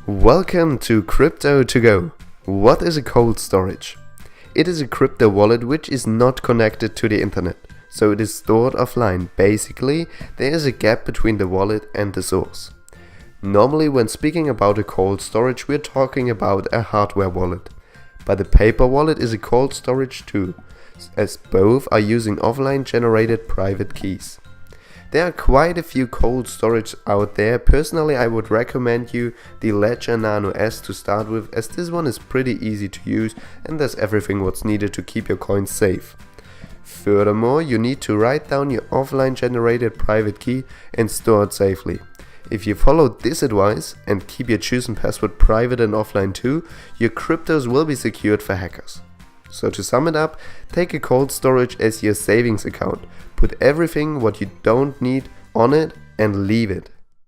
Welcome to Crypto to Go. What is a cold storage? It is a crypto wallet which is not connected to the internet, so it is stored offline. Basically, there is a gap between the wallet and the source. Normally, when speaking about a cold storage, we're talking about a hardware wallet. But a paper wallet is a cold storage too, as both are using offline generated private keys. There are quite a few cold storage out there. Personally, I would recommend you the Ledger Nano S to start with, as this one is pretty easy to use and does everything what's needed to keep your coins safe. Furthermore, you need to write down your offline generated private key and store it safely. If you follow this advice and keep your chosen password private and offline too, your cryptos will be secured for hackers. So to sum it up, take a cold storage as your savings account. Put everything what you don't need on it and leave it.